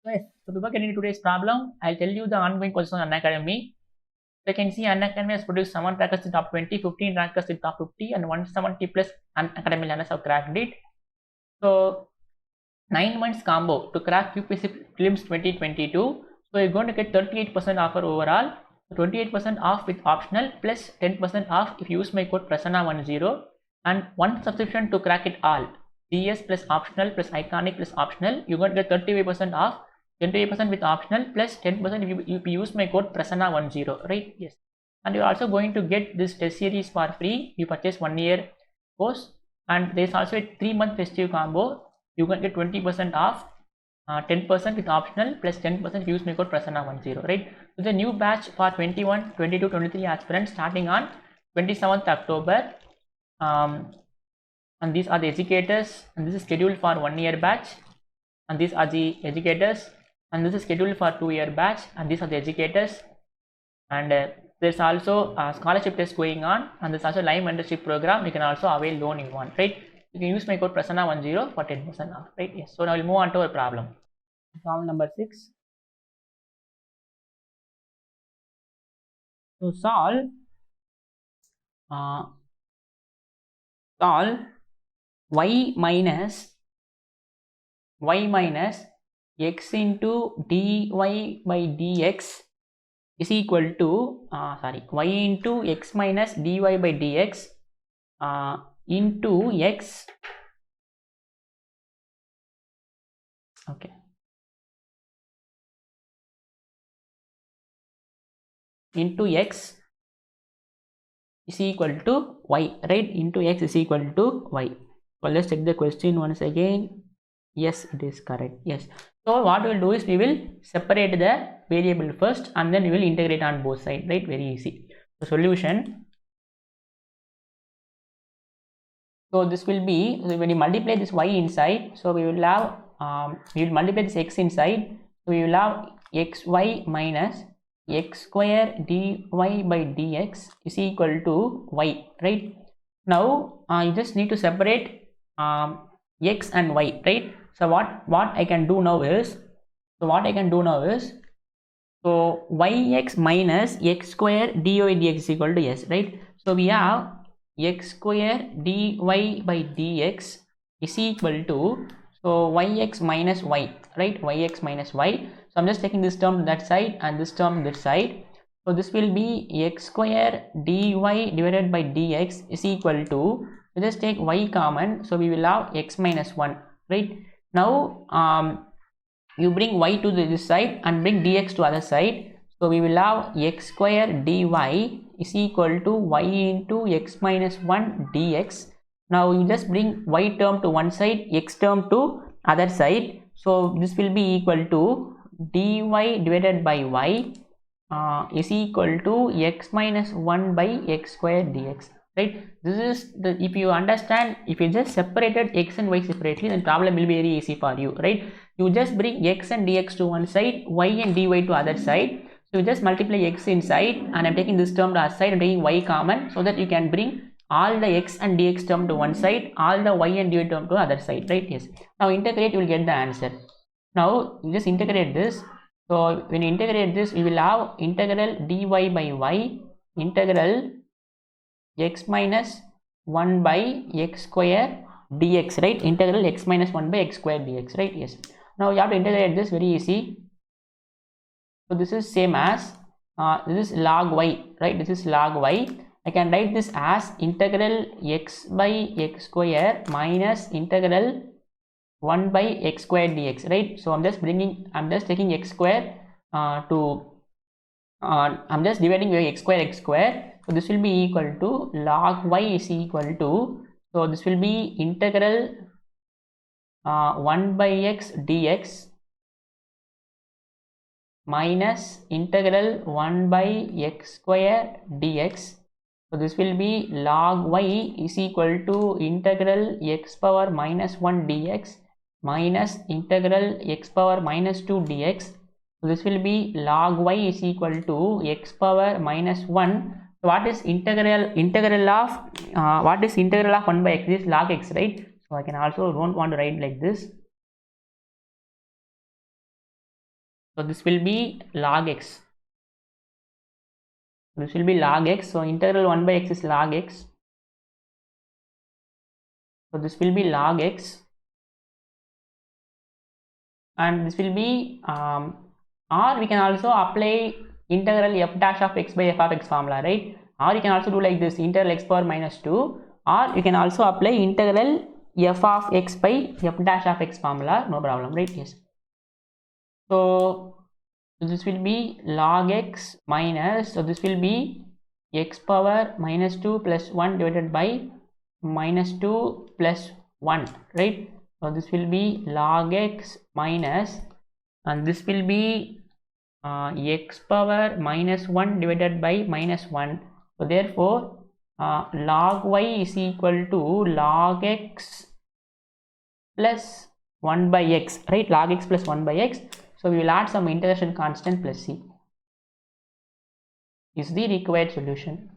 Yes, so before getting into today's problem, I'll tell you the ongoing questions on Unacademy. So you can see Unacademy has produced 7 trackers in top 20, 15 trackers in top 50, and 170 plus Unacademy learners have cracked it. So 9 months combo to crack UPSC Prelims 2022. So you're going to get 38% offer overall, 28% off with optional plus 10% off if you use my code Prasanna10, and one subscription to crack it all. CS plus optional plus iconic plus optional, you're going to get 35% off, 28% with optional plus 10% if you use my code Prasanna10, right? Yes. And you're also going to get this test series for free. You purchase 1 year course, and there's also a 3-month festive combo. You can get 20% off, 10% with optional plus 10% if you use my code Prasanna10, right? So the new batch for 21, 22, 23 aspirants starting on 27th October. And these are the educators, and this is scheduled for 1 year batch, and these are the educators, and this is scheduled for 2 year batch, and these are the educators. And there's also a scholarship test going on, and there's also live mentorship program. You can also avail loan if you want, right? You can use my code Prasanna10 for 10% off, right? Yes. So now we'll move on to our problem. Problem number 6. So solve y minus x into dy by dx is equal to y into x minus dy by dx into x, okay, into x is equal to y, right? Into x is equal to y. So let's check the question once again. Yes, it is correct. Yes. So what we'll do is we will separate the variable first, and then we will integrate on both sides, right? Very easy. So solution. So this will be, so when you multiply this y inside, so we will have we will multiply this x inside, so we will have xy minus x square dy by dx is equal to y, right? Now you just need to separate x and y, right? So what I can do now is, so yx minus x square dy dx is equal to yes, right? So we have x square dy by dx is equal to, so yx minus y, right? Yx minus y. So I'm just taking this term to that side and this term this side. So this will be x square dy divided by dx is equal to, we just take y common, so we will have x minus 1, right? Now you bring y to this side and bring dx to other side, so we will have x square dy is equal to y into x minus 1 dx. Now you just bring y term to one side, x term to other side, so this will be equal to dy divided by y is equal to x minus 1 by x square dx, right? This is the, if you understand, if you just separated x and y separately, then problem will be very easy for you, right? You just bring x and dx to one side, y and dy to other side, so you just multiply x inside, and I'm taking this term to other side, I'm taking y common, so that you can bring all the x and dx term to one side, all the y and dy term to other side, right? Yes. Now integrate, you will get the answer. Now you just integrate this. So when you integrate this, we will have integral dy by y integral x minus 1 by x square dx, right? Integral x minus 1 by x square dx, right? Yes. Now you have to integrate this, very easy. So this is same as this is log y, right? This is log y. I can write this as integral x by x square minus integral 1 by x square dx, right? So I'm just taking x square I'm just dividing by x square, so this will be equal to log y is equal to, so this will be integral 1 by x dx minus integral 1 by x square dx. So this will be log y is equal to integral x power minus 1 dx minus integral x power minus 2 dx. So this will be log y is equal to x power minus 1. So what is integral of 1 by x? This is log x, right? So I can also don't want to write like this. So this will be log x. This will be log x. So integral 1 by x is log x. So this will be log x, and this will be or we can also apply integral f dash of x by f of x formula, right? Or you can also do like this, integral x power minus 2, or you can also apply integral f of x by f dash of x formula, no problem, right? Yes. So this will be log x minus, so this will be x power minus 2 plus 1 divided by minus 2 plus 1, right? So this will be log x minus, and this will be x power minus 1 divided by minus 1. So therefore log y is equal to log x plus 1 by x, right? Log x plus 1 by x. So we will add some integration constant plus c is the required solution.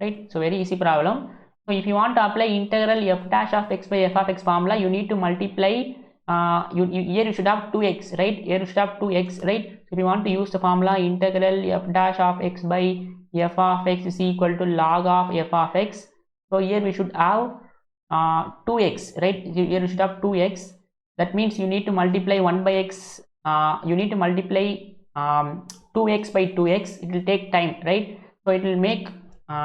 Right? So very easy problem. So if you want to apply integral f dash of x by f of x formula, you need to multiply here you should have 2x, right? Here you should have 2x, right? So if you want to use the formula integral f dash of x by f of x is equal to log of f of x. So here we should have 2x, right? Here you should have 2x. That means you need to multiply 1 by x. You need to multiply 2x by 2x. It will take time, right? So it will make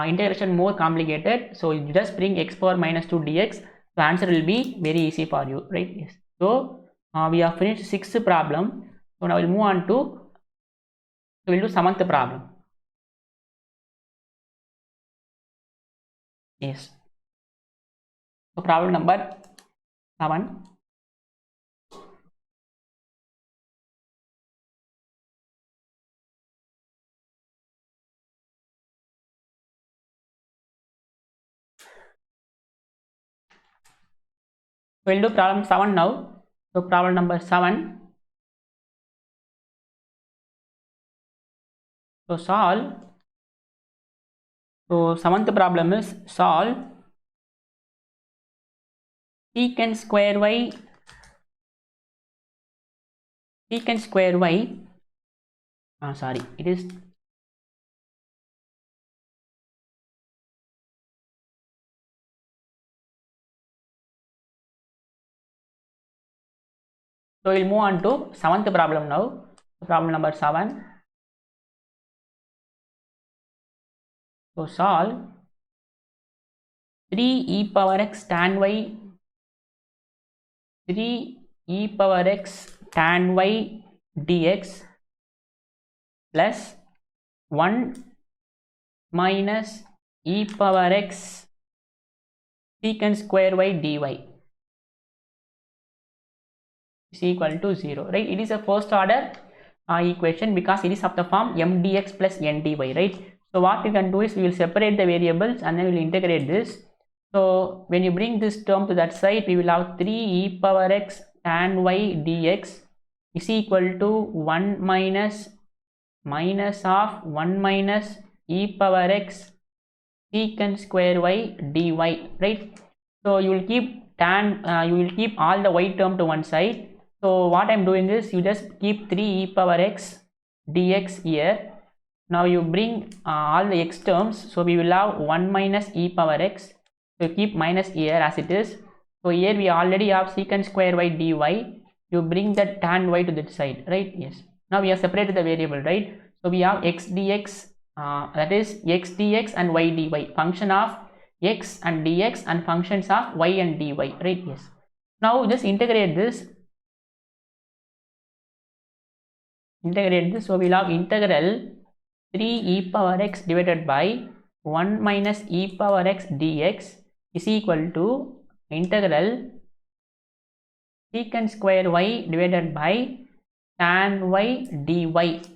integration more complicated. So you just bring x power minus 2 dx. The answer will be very easy for you, right? Yes. So we have finished 6th problem. So now we'll move on to, so we'll do 7th problem. Yes. So problem number 7. We'll do problem 7 now. So problem number 7. So solve. So 7th problem is solve secant square y sorry, it is so we'll move on to 7th problem now. Problem number 7. So solve 3 e power x tan y 3 e power x tan y dx plus 1 minus e power x secant square y dy is equal to 0, right? It is a first order equation because it is of the form m dx plus n dy, right? So what we can do is we will separate the variables and then we will integrate this. So when you bring this term to that side, we will have 3 e power x tan y dx is equal to 1 minus of 1 minus e power x secant square y dy, right? So you will keep you will keep all the y term to one side. So what I'm doing is you just keep 3 e power x dx here. Now you bring all the x terms. So we will have 1 minus e power x. So keep minus here as it is. So here we already have secant square y dy. You bring that tan y to that side, right? Yes. Now we have separated the variable, right? So we have x dx, that is x dx and y dy, function of x and dx and functions of y and dy, right? Yes. Now just integrate this. So we'll have integral 3 e power x divided by 1 minus e power x dx is equal to integral secant square y divided by tan y dy,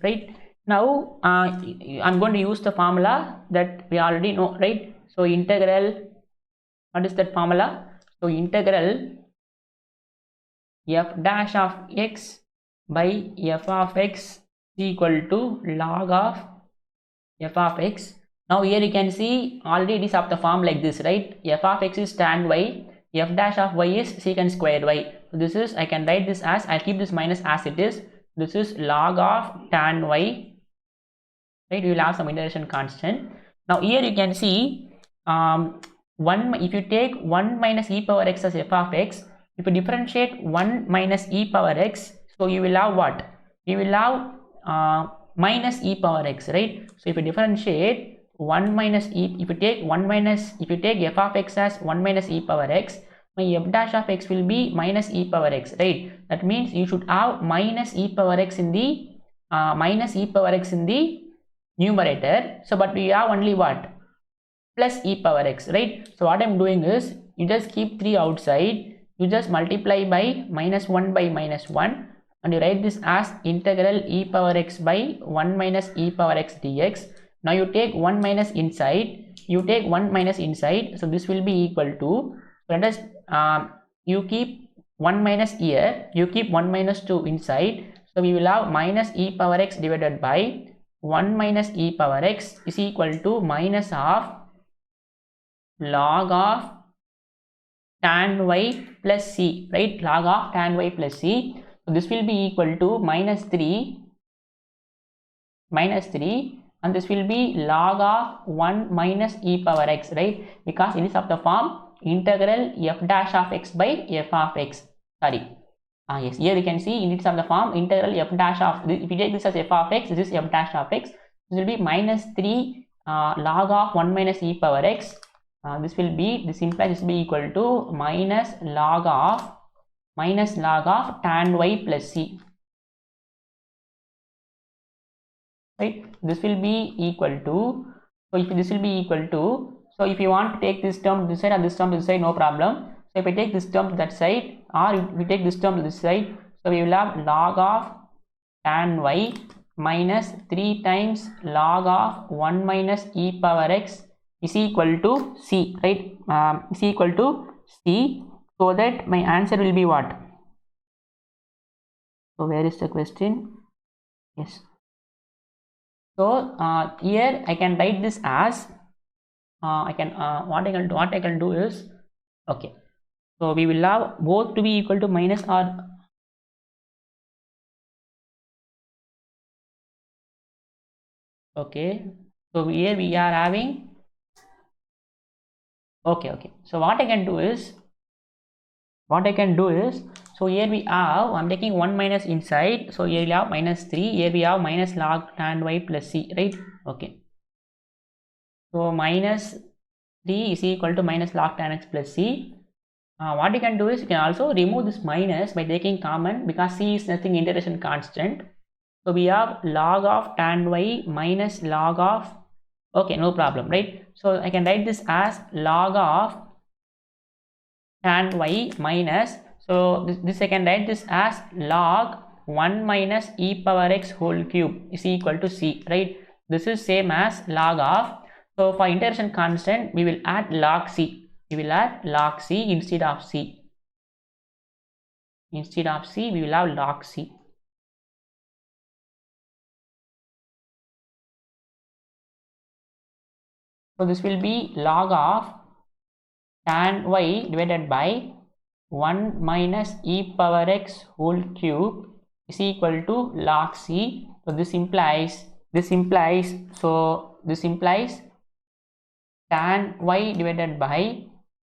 right? Now I'm going to use the formula that we already know, right? So integral, what is that formula? So integral f dash of x by f of x is equal to log of f of x. Now here you can see already it is of the form like this, right? F of x is tan y. f dash of y is secant squared y. So this is, I can write this as, I'll keep this minus as it is. This is log of tan y, right? We will have some integration constant. Now here you can see, if you take 1 minus e power x as f of x, if you differentiate 1 minus e power x, so you will have what? You will have minus e power x, right? So if you differentiate 1 minus e, if you take f of x as 1 minus e power x, my f dash of x will be minus e power x, right? That means you should have minus e power x in the numerator. So but we have only what? Plus e power x, right? So what I'm doing is, you just keep 3 outside, you just multiply by minus 1 by minus 1, and you write this as integral e power x by 1 minus e power x dx. Now you take 1 minus inside, so this will be equal to, let us, you keep 1 minus here, you keep 1 minus 2 inside, so we will have minus e power x divided by 1 minus e power x is equal to minus of log of tan y plus c, right? Log of tan y plus c. So this will be equal to minus 3, and this will be log of 1 minus e power x, right? Because it is of the form integral f dash of x by f of x. Sorry. Yes, here you can see it is of the form integral f dash of, if you take this as f of x, this is f dash of x. This will be minus 3 log of 1 minus e power x. This implies this will be equal to minus log of tan y plus c, right? This will be equal to, so if this will be equal to, so if you want to take this term to this side and this term to this side, no problem. So if I take this term to that side, or if we take this term to this side, so we will have log of tan y minus 3 times log of 1 minus e power x is equal to c, right? Is equal to c, so that my answer will be what? So where is the question? Yes. So here I can write this as, what I can do is, okay, so we will have both to be equal to minus or, okay, so here we are having, okay, so what I can do is, so here we have, I'm taking 1 minus inside, so here we have minus 3, here we have minus log tan y plus c, right? Okay, so minus 3 is equal to minus log tan x plus c. What you can do is, you can also remove this minus by taking common, because c is nothing, integration constant. So we have log of tan y minus log of, okay, no problem, right? So I can write this as log of tan y minus, so this I can write this as log 1 minus e power x whole cube is equal to c, right? This is same as log of, so for integration constant we will add log c. We will add log c instead of c. Instead of c, we will have log c. So this will be log of tan y divided by 1 minus e power x whole cube is equal to log c. So this implies tan y divided by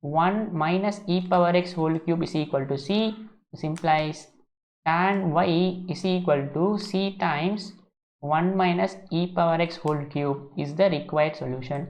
1 minus e power x whole cube is equal to c. This implies tan y is equal to c times 1 minus e power x whole cube is the required solution.